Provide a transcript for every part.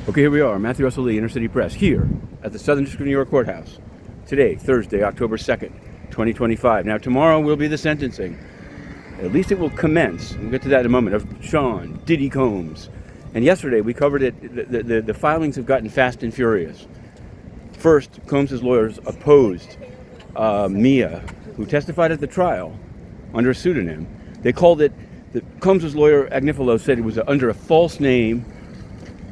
Okay, here we are, Matthew Russell Lee, Inner City Press, here at the Southern District of New York Courthouse. Today, Thursday, October 2nd, 2025. Now, tomorrow will be the sentencing. At least it will commence, we'll get to that in a moment, of Sean Diddy Combs. And yesterday, we covered it, the filings have gotten fast and furious. First, Combs' lawyers opposed Mia, who testified at the trial under a pseudonym. They called it, Combs' lawyer, Agnifilo, said it was under a false name,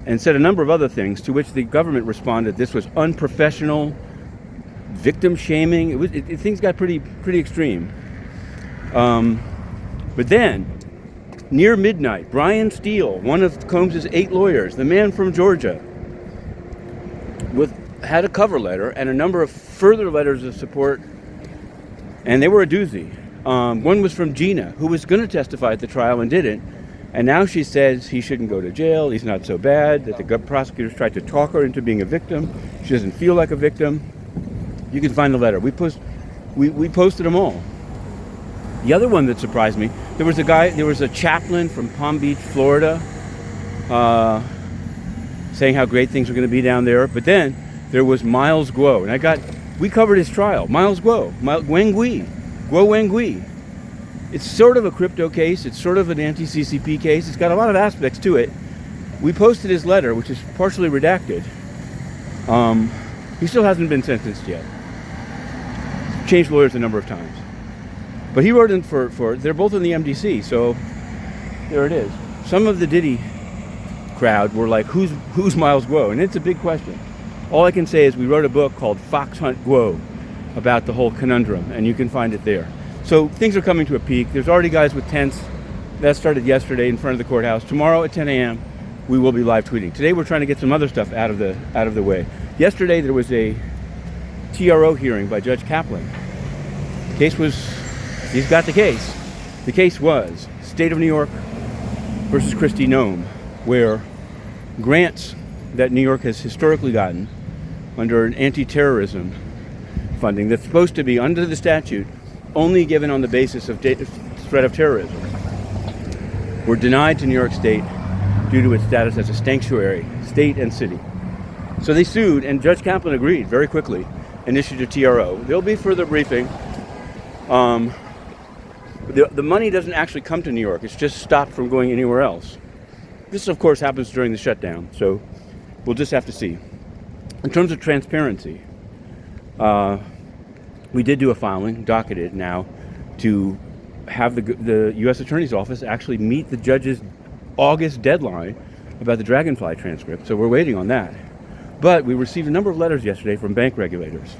and said a number of other things, to which the government responded this was unprofessional, victim shaming. Things got pretty extreme. But then, near midnight, Brian Steele, one of Combs' 8 lawyers, the man from Georgia, had a cover letter and a number of further letters of support, and they were a doozy. One was from Gina, who was going to testify at the trial and didn't. And now she says he shouldn't go to jail, he's not so bad, that the prosecutors tried to talk her into being a victim. She doesn't feel like a victim. You can find the letter. We posted them all. The other one that surprised me, there was a chaplain from Palm Beach, Florida, saying how great things are going to be down there. But then there was Miles Guo, and we covered his trial. Miles Guo, Guo Wengui. It's sort of a crypto case. It's sort of an anti-CCP case. It's got a lot of aspects to it. We posted his letter, which is partially redacted. He still hasn't been sentenced yet. Changed lawyers a number of times. But he wrote in they're both in the MDC, so there it is. Some of the Diddy crowd were like, who's Miles Guo? And it's a big question. All I can say is we wrote a book called Fox Hunt Guo about the whole conundrum, and you can find it there. So things are coming to a peak. There's already guys with tents. That started yesterday in front of the courthouse. Tomorrow at 10 a.m. we will be live tweeting. Today we're trying to get some other stuff out of the way. Yesterday there was a TRO hearing by Judge Kaplan. He's got the case. The case was State of New York versus Kristi Noem, where grants that New York has historically gotten under an anti-terrorism funding that's supposed to be under the statute only given on the basis of threat of terrorism, were denied to New York State due to its status as a sanctuary, state and city. So they sued, and Judge Kaplan agreed very quickly and issued a TRO. There'll be further briefing. The money doesn't actually come to New York. It's just stopped from going anywhere else. This, of course, happens during the shutdown, so we'll just have to see. In terms of transparency, we did do a filing, docketed now, to have the U.S. Attorney's Office actually meet the judge's August deadline about the Dragonfly transcript, so we're waiting on that. But we received a number of letters yesterday from bank regulators.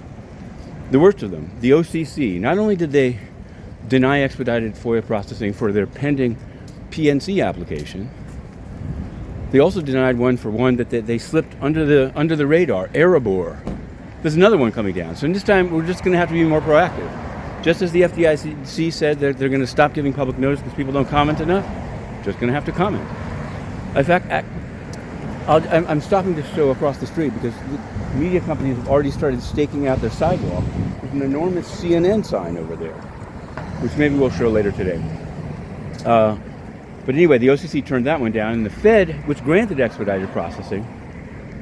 The worst of them, the OCC, not only did they deny expedited FOIA processing for their pending PNC application, they also denied one that they slipped under the radar, Erebor. There's another one coming down. So this time, we're just going to have to be more proactive. Just as the FDIC said that they're going to stop giving public notice because people don't comment enough, just going to have to comment. In fact, I'm stopping this show across the street because the media companies have already started staking out their sidewalk. There's an enormous CNN sign over there, which maybe we'll show later today. But anyway, the OCC turned that one down, and the Fed, which granted expedited processing,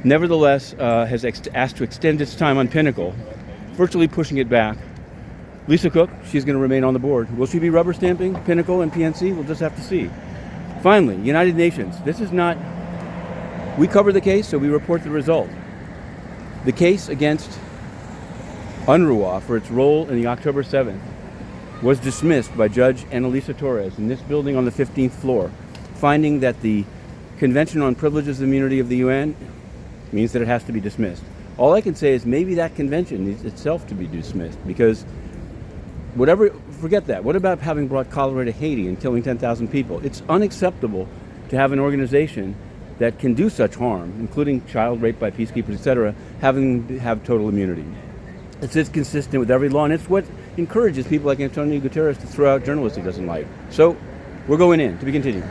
nevertheless has asked to extend its time on Pinnacle, virtually pushing it back. Lisa Cook, she's going to remain on the board. Will she be rubber stamping Pinnacle and PNC? We'll just have to see. Finally, United Nations. We cover the case, so we report the result. The case against UNRWA for its role in the October 7th was dismissed by Judge Annalisa Torres in this building on the 15th floor, finding that the Convention on Privileges and Immunity of the UN means that it has to be dismissed. All I can say is maybe that convention needs itself to be dismissed, because forget that. What about having brought cholera to Haiti and killing 10,000 people? It's unacceptable to have an organization that can do such harm, including child rape by peacekeepers, etc., have total immunity. It's inconsistent with every law, and it's what encourages people like Antonio Guterres to throw out journalists he doesn't like. So we're going in. To be continued.